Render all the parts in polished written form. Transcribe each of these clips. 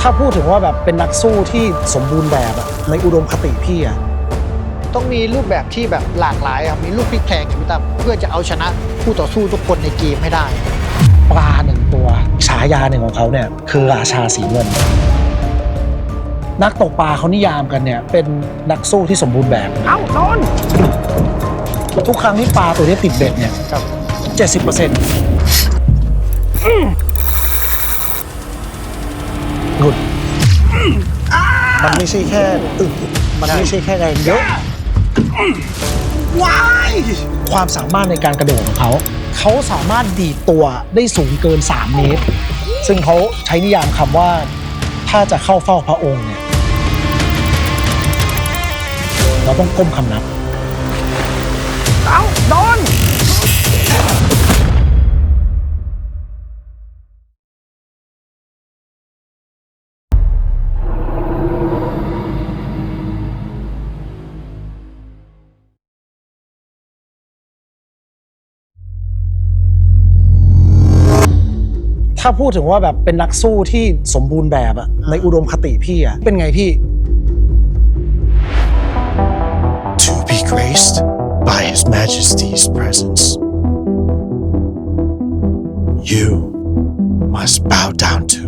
ถ้าพูดถึงว่าแบบเป็นนักสู้ที่สมบูรณ์แบบอะในอุดมคติพี่อะต้องมีรูปแบบที่แบบหลากหลายครับมีลูกพลิกแพลงครับพี่ตั้มเพื่อจะเอาชนะคู่ต่อสู้ทุกคนในเกมให้ได้ปลาหนึ่งตัวฉายาหนึ่งของเขาเนี่ยคือราชาสีเงินนักตกปลาเขานิยามกันเนี่ยเป็นนักสู้ที่สมบูรณ์แบบเอ้าโดนทุกครั้งที่ปลาตัวนี้ติดเบ็ดเนี่ย70%หลุดมันไม่ใช่แค่มันไม่ใช่แค่แรงเยอะว้ายความสามารถในการกระโดดของเขาสามารถดีดตัวได้สูงเกิน3 เมตรซึ่งเขาใช้นิยามคำว่าถ้าจะเข้าเฝ้าพระองค์เนี่ยเราต้องก้มคำนับเอาโดนถ้าพูดถึงว่าแบบเป็นนักสู้ที่สมบูรณ์แบบอะในอุดมคติพี่อะเป็นไงพี่ To be graced by His Majesty's presence, you must bow down to.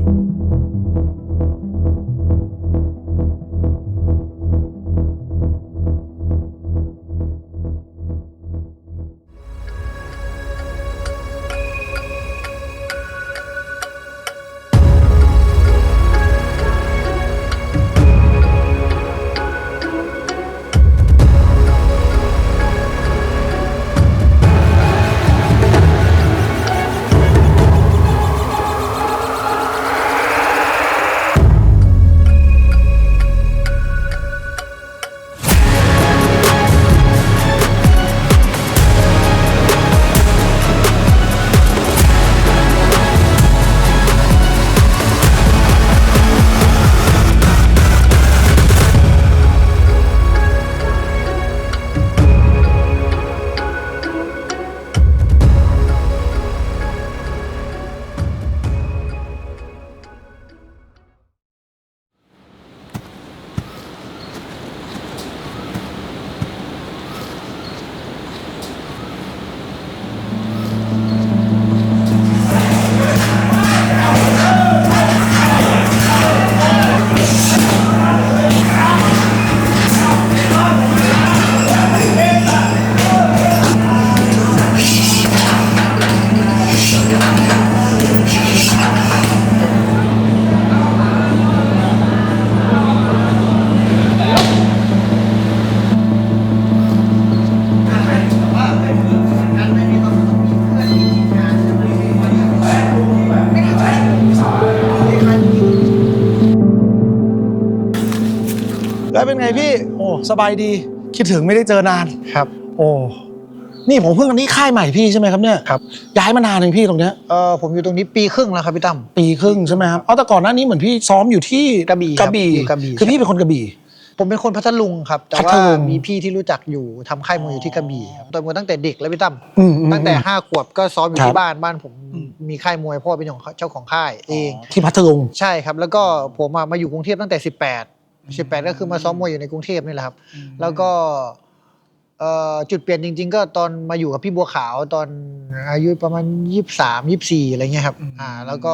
แล้วเป็นไงพี่โอ้สบายดีคิดถึงไม่ได้เจอนานครับโอ้นี่ผมเพิ่งอันนี้ค่ายใหม่พี่ใช่ไหมครับเนี่ยครับย้ายมานานเลยพี่ตรงเนี้ยผมอยู่ตรงนี้ปีครึ่งแล้วครับพี่ตั้มปีครึ่งใช่ไหมครับแต่ก่อนหน้านี้เหมือนพี่ซ้อมอยู่ที่กระบี่อยู่กระบี่คือพี่เป็นคนกระบี่ผมเป็นคนพัทลุงครับแต่ว่ามีพี่ที่รู้จักอยู่ทำค่ายมวยอยู่ที่กระบี่ต่อยมวยตั้งแต่เด็กแล้วพี่ตั้มตั้งแต่5 ขวบก็ซ้อมอยู่ที่บ้านผมมีค่ายมวยพ่อเป็นเจ้าของค่ายเองที่พัทลุงใช่ครับแล้วก็ผมมาอยู่กรุงเทพตั้งแต่18ก็คือมาซ้อมมวยอยู่ในกรุงเทพนี่แหละครับแล้วก็จุดเปลี่ยนจริงๆก็ตอนมาอยู่กับพี่บัวขาวตอนอายุประมาณ23-24อะไรเงี้ยครับแล้วก็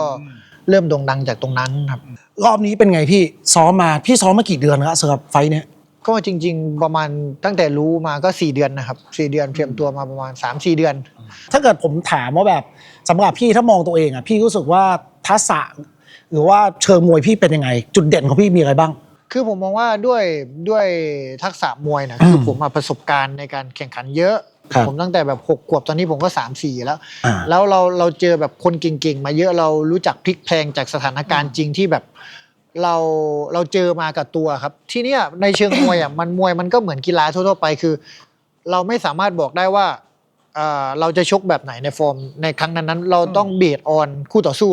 เริ่มโด่งดังจากตรงนั้นครับรอบนี้เป็นไงพี่ซ้อมมากี่เดือนแล้วสำหรับไฟท์เนี้ยก็จริงๆประมาณตั้งแต่รู้มาก็4 เดือนนะครับ4 เดือนเตรียมตัวมาประมาณ3-4 เดือนถ้าเกิดผมถามว่าแบบสำหรับพี่ถ้ามองตัวเองพี่รู้สึกว่าทักษะหรือว่าเชิงมวยพี่เป็นยังไงจุดเด่นของพี่มีอะไรบ้างคือผมมองว่าด้วยทักษะมวยนะคือผมประสบการณ์ในการแข่งขันเยอะผมตั้งแต่แบบ6 ขวบตอนนี้ผมก็3-4แล้วเราเจอแบบคนเก่งๆมาเยอะเรารู้จักพลิกแพลงจากสถานการณ์จริงที่แบบเราเจอมากับตัวครับทีเนี้ยในเชิงมวยมวยมันก็เหมือนกีฬาทั่วๆไปคือเราไม่สามารถบอกได้ว่าเราจะชกแบบไหนในฟอร์มในครั้งนั้นเราต้องเบสออนคู่ต่อสู้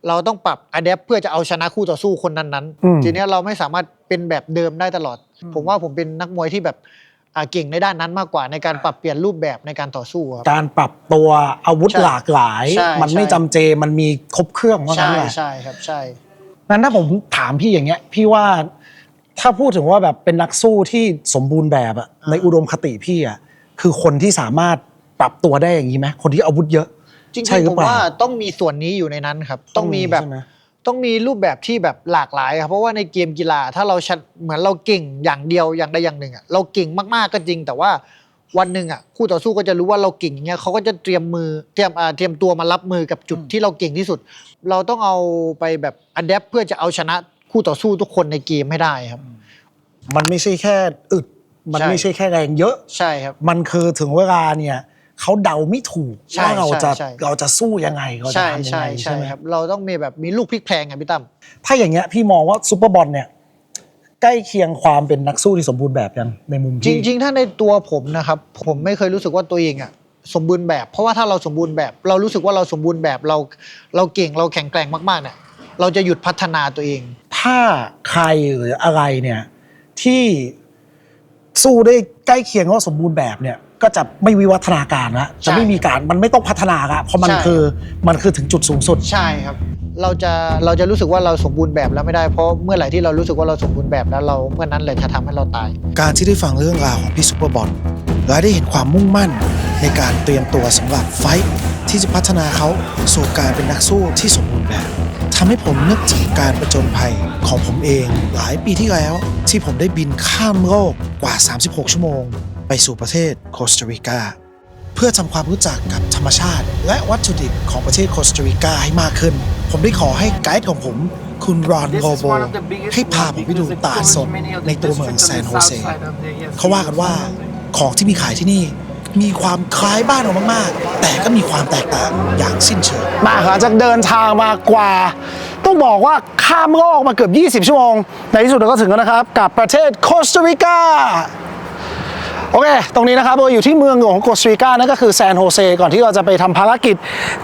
เราต้องปรับอะแดปเพื่อจะเอาชนะคู่ต่อสู้คนนั้นๆทีนี้เราไม่สามารถเป็นแบบเดิมได้ตลอดผมว่าผมเป็นนักมวยที่แบบเก่งในด้านนั้นมากกว่าในการปรับเปลี่ยนรูปแบบในการต่อสู้ครับการปรับตัวอาวุธหลากหลายมันไม่จำเจมันมีครบเครื่องว่างั้นแหละใช่ครับใช่ งั้นถ้าผมถามพี่อย่างเงี้ยพี่ว่าถ้าพูดถึงว่าแบบเป็นนักสู้ที่สมบูรณ์แบบอะในอุดมคติพี่อะคือคนที่สามารถปรับตัวได้อย่างนี้ไหมคนที่อาวุธเยอะ จริง ใช่ห ๆ รื ผ อ ม เปล่า ว่าต้องมีส่วนนี้อยู่ในนั้นครับต้องมีแบบ ใช่ไหม ต้องมีรูปแบบที่แบบหลากหลายครับเพราะว่าในเกมกีฬาถ้าเราเหมือนเราเก่งอย่างเดียวอย่างใดอย่างหนึ่งอ่ะเราเก่งมากๆก็จริง แต่ว่าวันหนึ่งอ่ะคู่ต่อสู้ก็จะรู้ว่าเราเก่งอย่างเงี้ยเขาก็จะเตรียมตัวมารับมือกับจุดที่เราเก่งที่สุด เราต้องเอาไปแบบอัดแอปเพื่อจะเอาชนะคู่ต่อสู้ทุกคนในเกมให้ได้ครับ มันไม่ใช่แค่อึดมัน ใช่ ไม่ใช่แค่แรงเยอะ ใช่ครับ มันคือถึงเวลาเนี่ยเขาเดาไม่ถูก ใช่ ว่าเราใช่ จะสู้ยังไงเราจะ ใช่ ทำยัง ใช่ ไง ใช่ ใช่ไหม ครับเราต้องมีแบบมีลูกพลิกแพลงอ่ะพี่ตั้ม ถ้าอย่างเงี้ยพี่มองว่าซูเปอร์บอลเนี่ยใกล้เคียงความเป็นนักสู้ที่สมบูรณ์แบบยังในมุม จ พี่ ริง ๆ ถ้าในตัวผมนะครับผมไม่เคยรู้สึกว่าตัวเองอ่ะสมบูรณ์แบบ เพราะว่าถ้าเราสมบูรณ์แบบ เรารู้สึกว่าเราสมบูรณ์แบบเราเก่งเราแข็งแกร่งมากๆเนี่ยเราจะหยุดพัฒนาตัวเอง ถ้าใครหรืออะไรเนี่ยที่สู้ได้ใกล้เคียงว่าสมบูรณ์แบบเนี่ยก็จะไม่วิวัฒนาการละจะไม่มีการมันไม่ต้องพัฒนาละเพราะมัน ใช่ คือถึงจุดสูงสุด ใช่ครับเราจะรู้สึกว่าเราสมบูรณ์แบบแล้วไม่ได้เพราะเมื่อไหร่ที่เรารู้สึกว่าเราสมบูรณ์แบบแล้วเราเมื่อนั้นเลยจะทำให้เราตาย การที่ได้ฟังเรื่องราวของพี่ซูเปอร์บอลและได้เห็นความมุ่งมั่นในการเตรียมตัวสำหรับไฟท์ที่จะพัฒนาเขาสู่การเป็นนักสู้ที่สมบูรณ์แบบทำให้ผมนึกถึงการประจนภัยของผมเองหลายปีที่แล้วที่ผมได้บินข้ามโลกกว่า 36 ชั่วโมง ไปสู่ประเทศโคสตาริกาเพื่อทำความรู้จักกับธรรมชาติและวัตถุดิบของประเทศโคสตาริกาให้มากขึ้น ผมได้ขอให้ไกด์ของผมคุณรอนโกโบให้พาผมไปดูตลาดสดในตัวเมืองซานโฮเซเขาว่ากันว่าของที่มีขายที่นี่มีความคล้ายบ้านเรามากๆ แต่ก็มีความแตกต่างอย่างสิ้นเชิง มาหลังจากเดินทางมากว่า ต้องบอกว่าข้ามโลกมาเกือบ20 ชั่วโมง ในที่สุดเราก็ถึงแล้วนะครับ กับประเทศโคสตาริกาโอเค ตรงนี้นะครับเราอยู่ที่เมืองหลวงของโคสตาริกานั่นก็คือซานโฮเซก่อนที่เราจะไปทำภารกิจ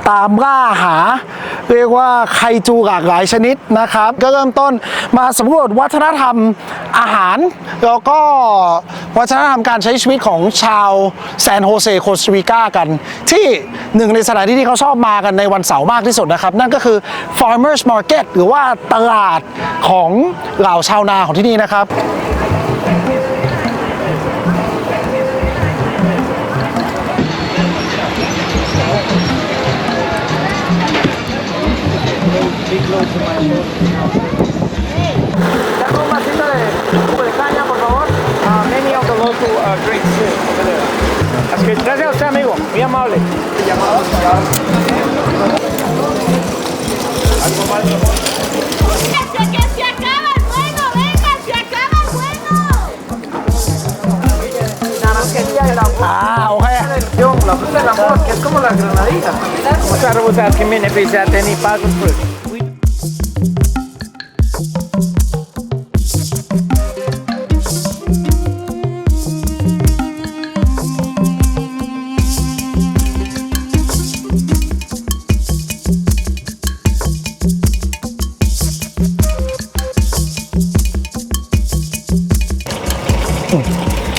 ตามล่าหา เรียกว่าไคจูหลากหลายชนิดนะครับ ก็เริ่มต้นมาสำรวจวัฒนธรรมอาหาร แล้วก็วัฒนธรรมการใช้ชีวิตของชาวซานโฮเซโคสตาริกากัน ที่หนึ่งในสถานที่ที่เขาชอบมากันในวันเสาร์มากที่สุดนะครับ นั่นก็คือ Farmers Market หรือว่าตลาดของเหล่าชาวนาของที่นี่นะครับ Many of the local drinks over there. Así que gracias a usted, amigo. Muy amable. ¡Que se acaba el juego! ¡Venga, se acaba el juego! โอเค La fruta del amor, que es como la granadilla. Muchas gracias, que me necesita ni pago fruit.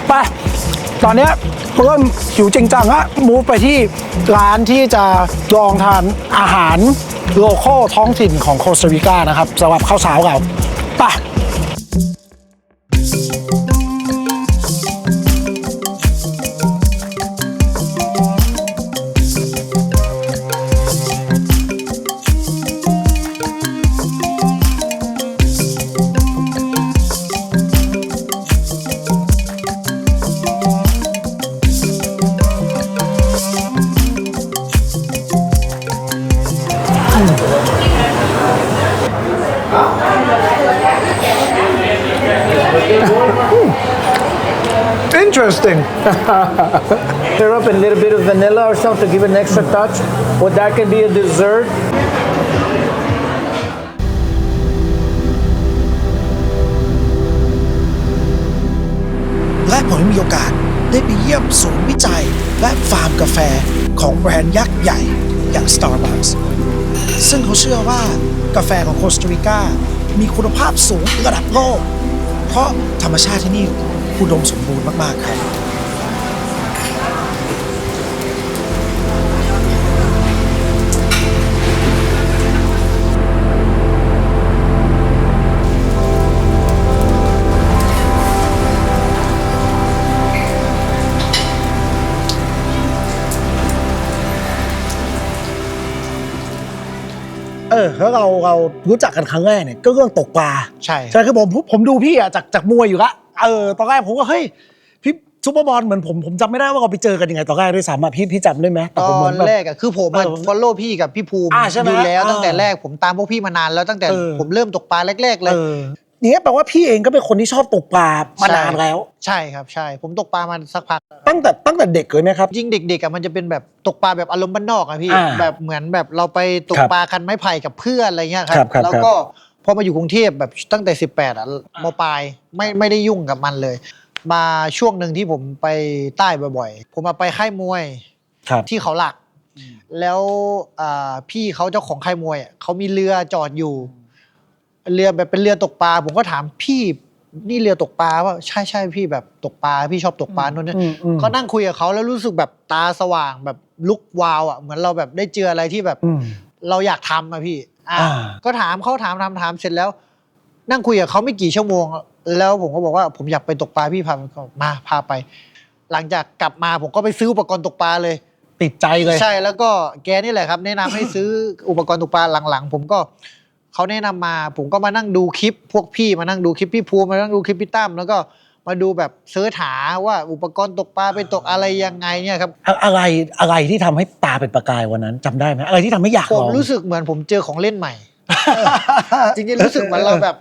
ไป ตอนเนี้ยเริ่มหิวจริงจังฮะมูฟไปที่ร้านที่จะลองทานอาหารโลคอลท้องถิ่นของโคสตาริกานะครับสำหรับข้าวเช้าเราไป Interesting. Stir up a little bit of vanilla or something to give it an extra touch. Or that can be a dessert. และผมได้มีโอกาสได้ไปเยี่ยมศูนย์วิจัยและฟาร์มกาแฟของแบรนด์ยักษ์ใหญ่อย่าง Starbucks ซึ่งเขาเชื่อว่ากาแฟของโคสตาริกามีคุณภาพสูงระดับโลก เพราะธรรมชาติที่นี่อุดมสมบูรณ์มากๆครับ แล้วเรารู้จักกันครั้งแรกเนี่ยก็เรื่องตกปลา ใช่ ใช่คือผมดูพี่อะจากมวยอยู่ละตอนแรกผมก็เฮ้ยพี่ซุปเปอร์บอลเหมือนผมจำไม่ได้ว่าเราไปเจอกันยังไงตอนแรกด้วยซ้ำอะพี่จำได้ไหม ต ผมเห อ มื น แบบ แรกอะคือผมฟอลโล่พี่กับพี่ภูมิ ใช่ไหม อยู่แล้ว เออ ตั้งแต่แรกผมตามพวกพี่มานานแล้วตั้งแต่ เออ ผมเริ่มตกปลาแรกๆเลย อย่างเงี้ยแปลว่าพี่เองก็เป็นคนที่ชอบตกปลามานานแล้ว ใช่ครับใช่ผมตกปลามาสักพัก ตั้งแต่เด็กเลยไหมครับ ยิ่งเด็กๆอะมันจะเป็นแบบตกปลาแบบอารมณ์บ้านนอกอะพี่ อ่า แบบเหมือนแบบเราไปต ค ก รับ ปลาคันไม้ไผ่กับเพื่อนอะไรเงี้ยค ครั รั บบ ครับ แล้วก็พอมาอยู่กรุงเทพแบบตั้งแต่18อะมปลายไม่ได้ยุ่งกับมันเลย มาช่วงหนึ่งที่ผมไปใต้บ่อยๆ ผมมาไปค่ายมวย ครับ ที่เขาหลัก แล้วพี่เขาเจ้าของค่ายมวยอะเขามีเรือจอดอยู่ เรือแบบเป็นเรือตกปลาผมก็ถามพี่นี่เรือตกปลาว่าใช่พี่แบบตกปลาพี่ชอบตกปลาโน่นนี่ ก็นั่งคุยกับเขาแล้วรู้สึกแบบตาสว่างแบบลุกวาวอ่ะเหมือนเราแบบได้เจออะไรที่แบบเราอยากทำอ่ะพี่ก็ถามเขาถามเสร็จแล้ว นั่งคุยกับเขาไม่กี่ชั่วโมง แล้วผมก็บอกว่าผมอยากไปตกปลาพี่พาไป หลังจากกลับมาผมก็ไปซื้ออุปกรณ์ตกปลาเลย ติดใจเลย ใช่แล้วก็แกนี่แหละครับ แนะนำให้ซื้ออุปกรณ์ตกปลาหลังๆ ผมก็เขาแนะนำมาผมก็มานั่งดูคลิป พวกพี่มานั่งดูคลิปพี่ภูมิมานั่งดูคลิปพี่ตั้มแล้วก็มาดูแบบเสิร์ชหาว่าอุปกรณ์ตกปลาไปตกอะไรยังไงเนี่ยครับ อะไรที่ทำให้ตาเป็นประกายวันนั้นจำได้ไหมอะไรที่ทำให้อยาก ผ ล ม อง รู้สึกเหมือนผมเจอของเล่นใหม่ จริงๆรู้สึกเหมือนเราแบบ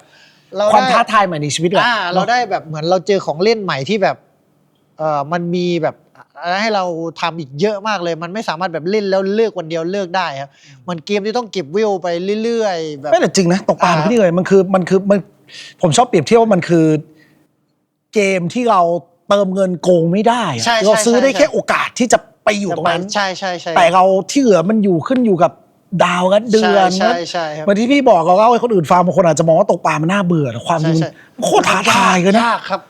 เรา ความ ได้ ท้าทายใหม่ในชีวิตแหละ เราได้แบบเหมือนเราเจอของเล่นใหม่ที่แบบมันมีแบบอะไรให้เราทำอีกเยอะมากเลย มันไม่สามารถแบบเล่นแล้วเลิกวันเดียวเลิกได้ครับมันเกมที่ต้องเก็บวิวไปเรื่อยๆแบบ ไม่แต่จริงนะตกปลาไม่ได้เลยมันผมชอบเปรียบเทียบว่ามันคือเกมที่เราเติมเงินโกงไม่ได้อะ ใช่ เราซื้อได้ ใช่ แค่โอกาสที่จะไปอยู่ตรงนั้น ใช่ใช่ แต่เราที่เหลือมันขึ้นอยู่กับดาวและเดือน ใช่ครับ เหมือนที่พี่บอกเราเล่าให้คนอื่นฟังบางคนอาจจะมองว่าตกปลามันน่าเบื่อแต่ความจริง ใช่ มันโคตรท้าทายเลยนะ ยากครับ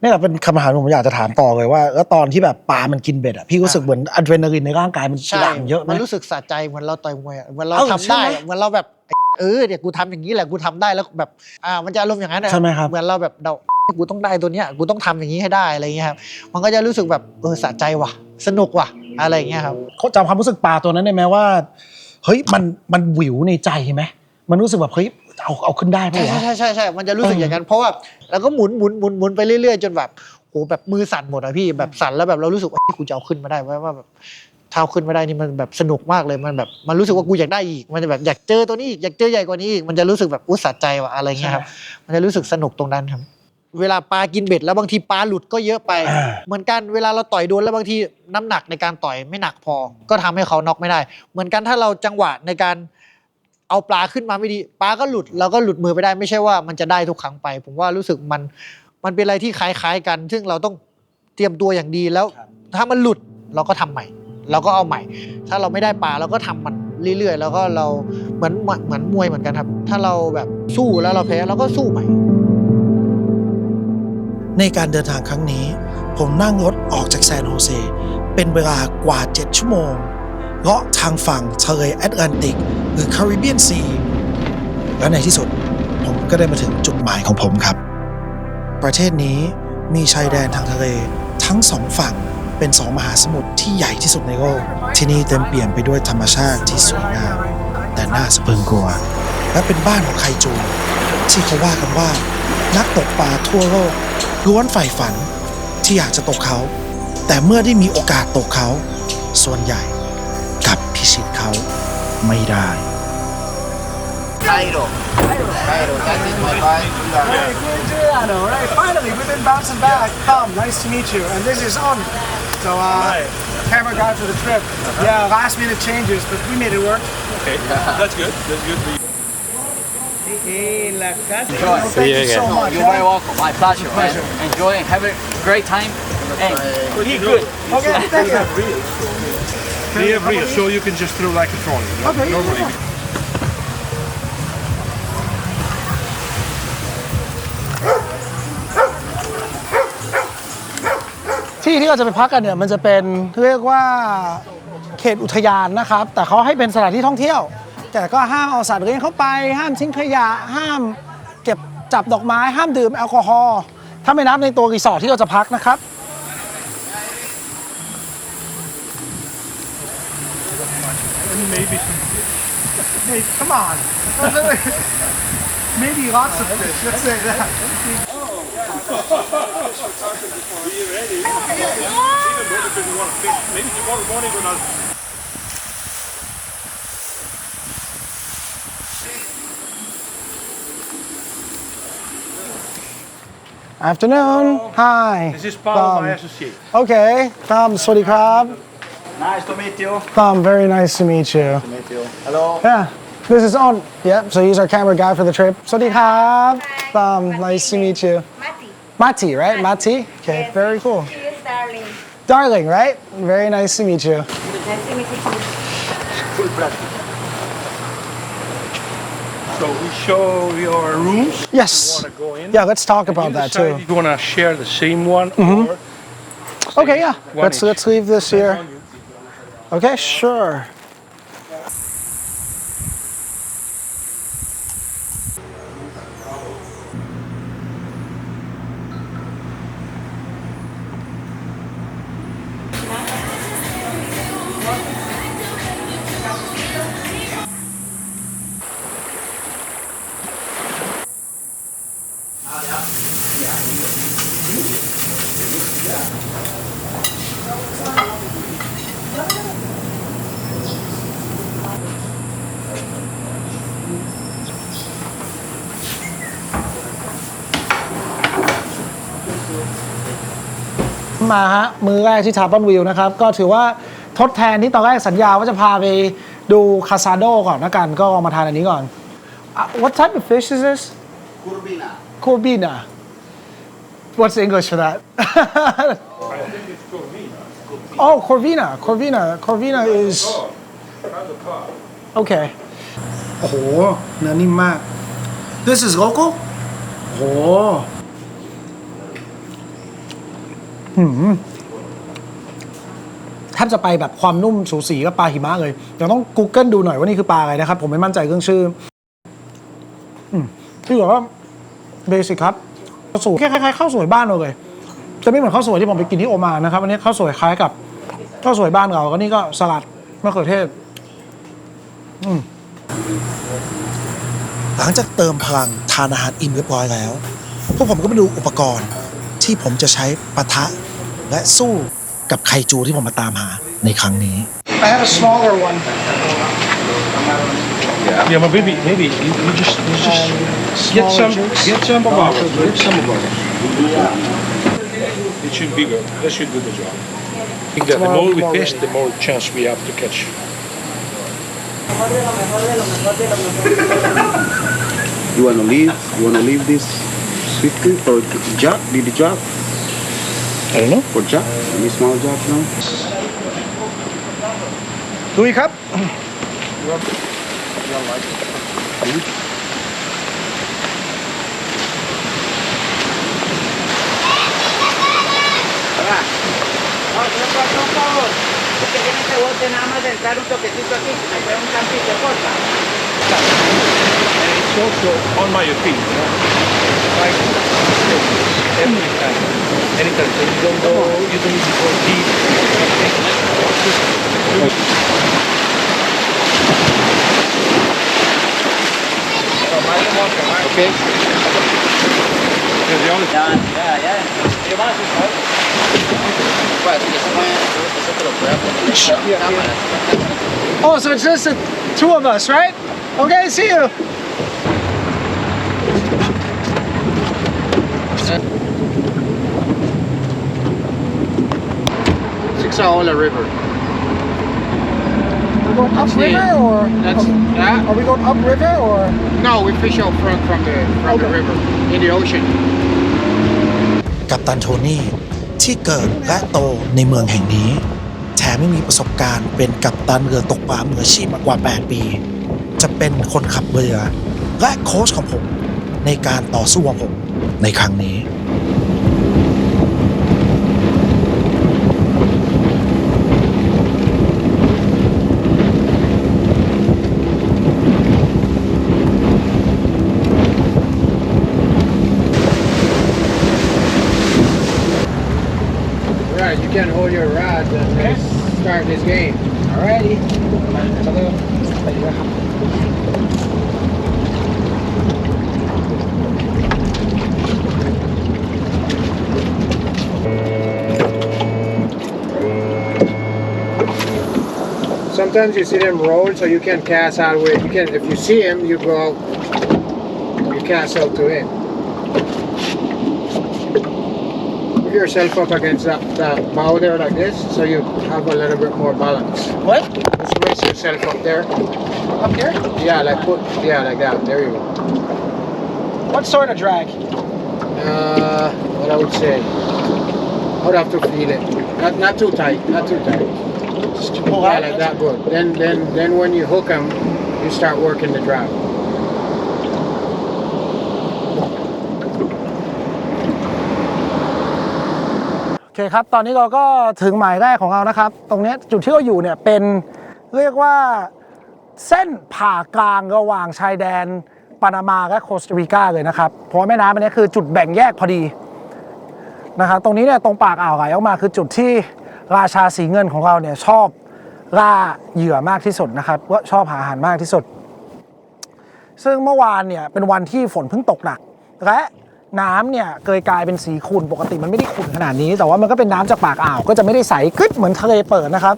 นี่แหละเป็นคำถามที่ผมอยากจะถามต่อเลยว่าแล้วตอนที่แบบปลามันกินเบ็ดอ่ะพี่รู้สึกเหมือนอะดรีนาลีนในร่างกายมัน ใช่ หลั่งเยอะไหม มันรู้สึกสะใจเหมือนเราต่อยมวยอะเหมือนเรา เอ้า ทำได้ ใช่ไหม อะเหมือนเราแบบเดี๋ยวกูทำอย่างนี้แหละกูทำได้แล้วแบบมันจะอารมณ์อย่างนั้นอะ ใช่ไหมครับ เหมือนเราแบบกูต้องได้ตัวเนี้ยกูต้องทำอย่างนี้ให้ได้อะไรเงี้ยครับมันก็จะรู้สึกแบบสะใจว่ะสนุกว่ะอะไรเงี้ยครับ เขาจำความรู้สึกปลาตัวนั้นได้ไหมว่าเฮ้ยมันหวิวในใจไหมมันรู้สึกแบบเฮ้ยเอาขึ้นได้ปะวะ ใช่มันจะรู้สึกอย่างนั้นเพราะว่าแล้วก็หมุนไปเรื่อยๆจนแบบโหแบบมือสั่นหมดอะพี่แบบสั่นแล้วแบบเรารู้สึกว่ากูจะเอาขึ้นมาได้ว่าแบบถ้าเอาขึ้นมาได้นี่มันแบบสนุกมากเลยมันแบบมันรู้สึกว่ากูอยากได้อีกมันจะแบบอยากเจอตัวนี้อีกอยากเจอใหญ่กว่านี้อีกมันจะรู้สึกแบบสะใจว่ะอะไรเงี้ยครับมันจะรู้สึกสนุกตรงนั้นครับเวลาปลากินเบ็ดแล้วบางทีปลาหลุดก็เยอะไป เหมือนกันเวลาเราต่อยโดนแล้วบางทีน้ำหนักในการต่อยไม่หนักพอ ก็ทำให้เขาน็อกไม่ได้ เหมือนกันถ้าเราจังหวะในการเอาปลาขึ้นมาไม่ดีปลาก็หลุดเราก็หลุดมือไปได้ไม่ใช่ว่ามันจะได้ทุกครั้งไป ผมว่ารู้สึกมันเป็นอะไรที่คล้ายๆกัน ซึ่งเราต้องเตรียมตัวอย่างดีแล้ว ถ้ามันหลุดเราก็ทำใหม่ เราก็เอาใหม่ ถ้าเราไม่ได้ปลาเราก็ทำมันเรื่อยๆ แล้วก็เราเหมือนมวยเหมือนกันครับ ถ้าเราแบบสู้แล้วเราแพ้เราก็สู้ใหม่ ในการเดินทางครั้งนี้ ผมนั่งรถออกจากแซนโฮเซเป็นเวลากว่า 7 ชั่วโมงเลาะทางฝั่งทะเลแอตแลนติกหรือแคริบเบียนซี และในที่สุดผมก็ได้มาถึงจุดหมายของผมครับ ประเทศนี้มีชายแดนทางทะเลทั้งสองฝั่งเป็นสองมหาสมุทรที่ใหญ่ที่สุดในโลก ที่นี่เต็มเปี่ยมไปด้วยธรรมชาติที่สวยงามแต่น่าสะพรึงกลัว และเป็นบ้านของไคจูที่เขาว่ากันว่านักตกปลาทั่วโลกล้วนใฝ่ฝันที่อยากจะตกเขา แต่เมื่อได้มีโอกาสตกเขา ส่วนใหญ่กลับพิชิตเขาไม่ได้ Cairo, that is my wife. Hey, Giuliano, right? Finally, we've been bouncing back. Tom, nice to meet you. And this is On. So, camera guy for the trip. Yeah, last minute changes, but we made it work. Okay, that's good. That's good for you. Thank you so much. You're very welcome. My pleasure. Enjoy and have a great time. And be good. Okay, thank you. They have reels, so you can just throw like a trolley. Okay, Normally. yeah. ที่ที่เราจะไปพักกันเนี่ยมันจะเป็นเรียกว่าเขตอุทยานนะครับ แต่เขาให้เป็นสถานที่ท่องเที่ยว แต่ก็ห้ามเอาสัตว์เลี้ยงเข้าไป ห้ามทิ้งขยะ ห้ามเก็บจับดอกไม้ ห้ามดื่มแอลกอฮอล์ถ้าไม่นับในตัวรีสอร์ทที่เราจะพักนะครับ Maybe. Hey, come on. Maybe lots of fish. Let's say that. Maybe tomorrow morning when I'll Afternoon. Hi. This is Paul, my associate. Okay. Tom, sawasdee krab. Nice to meet you. Tom, very nice to meet you. Meet you. Hello. Yeah. This is on. Yep. So he's our camera guy for the trip. Sawasdee krab. Tom, nice to meet you. Mati. Mati, right? Mati. Okay. Yes. Very cool. She is darling. Darling, right? Very nice to meet you. Nice to meet you too. So we show your rooms. Yes. Want to go in? Yeah. Let's talk about You that decide too. if you want to share the same one or Okay. Yeah. one Let's each. leave this here. Okay. Sure.มาฮะมื้อแรกที่ทาร์บอนวิวนะครับก็ถือว่าทดแทนที่ตอนแรกสัญญาว่าจะพาไปดูคาซาโดก่อนนะกันก็มาทานอันนี้ก่อน What type of fish is this? Kurbina. Corvina. What's the English for that? Oh, Corvina. Corvina is Okay. โอ้โหเนื้อนิ่มมาก This is local? โอ้โหแทบจะไปแบบความนุ่มสูสีกับปลาหิมะเลยเดี๋ยวต้อง Google ดูหน่อยว่านี่คือปลาอะไรนะครับ ผมไม่มั่นใจเรื่องชื่อที่บอกว่าเบสิกครับข้าวสวยคล้ายๆข้าวสวยบ้านเราเลยจะไม่เหมือนข้าวสวยที่ผมไปกินที่โอมานนะครับอันนี้ข้าวสวยคล้ายกับข้าวสวยบ้านเราก็นี่ก็สลัดมะเขือเทศ หลังจากเติมพลังทานอาหารอิ่มเรียบร้อยแล้ว พวกผมก็ไปดูอุปกรณ์ที่ผมจะใช้ปะทะและสู้กับไคจูที่ผมมาตามหาในครั้งนี้ I have a smaller one Yeah, but maybe you just get some of ours. Get some of ours. It should be good. That should do the job. I think that the more we fish, the more chance we have to catch. You wanna leave this swiftly for jack? Did the jack? I don't know. For jack? Any small jack now? ลุยครับ Que tiene este bote nada más de entrar un toquecito aquí, me pega un campito corta. And it's also on my opinion. Like every time, anytime. So you don't need to go deep. Okay. Yeah, the only Ya. ¿Qué más? Pues, eso te lo puede poner en cámara. Oh, so it's just the two of us, right? Okay, see you. Sixaola River. Are we going upriver or? That's that. Are we going upriver or? No, we fish out from the river in the ocean. กัปตันโทนี่ที่เกิดและโตในเมืองแห่งนี้แถมไม่มีประสบการณ์เป็นกัปตันเรือตกปลามืออาชีพมากว่า 8 ปี จะเป็นคนขับเรือและโค้ชของผมในการต่อสู้ของผมในครั้งนี้ Right, you can hold your rod and start this game. Alrighty. sometimes you see them roll, so you can cast out with. You can, if you see him, you go. You cast out to him. Put yourself up against that bow there like this, so you have a little bit more balance. What Just raise yourself up there. up here Yeah, like like that. There you go. what sort of drag What I would say, I would have to feel it. Not too tight. Not too tight. just to pull Yeah, out like that. Good. Then when you hook them, you start working the drag. โอเคครับตอนนี้เราก็ถึงหมายแรกของเรานะครับตรงเนี้ยจุดที่เราอยู่เนี่ยเป็นเรียกว่าเส้นผ่ากลางระหว่างชายแดนปานามาและโคสตาริกาเลยนะครับเพราะว่าแม่น้ำอันนี้คือจุดแบ่งแยกพอดีนะครับตรงนี้เนี่ยตรงปากอ่าวไหลออกมาคือจุดที่ราชาสีเงินของเราเนี่ยชอบล่าเหยื่อมากที่สุดนะครับว่าชอบหาอาหารมากที่สุดซึ่งเมื่อวานเนี่ยเป็นวันที่ฝนเพิ่งตกหนักและน้ำเนี่ยเกยกลายเป็นสีขุ่นปกติมันไม่ได้ขุ่นขนาดนี้แต่ว่ามันก็เป็นน้ำจากปากอ่าวก็จะไม่ได้ใสกึ๊ดเหมือนทะเลเปิดนะครับ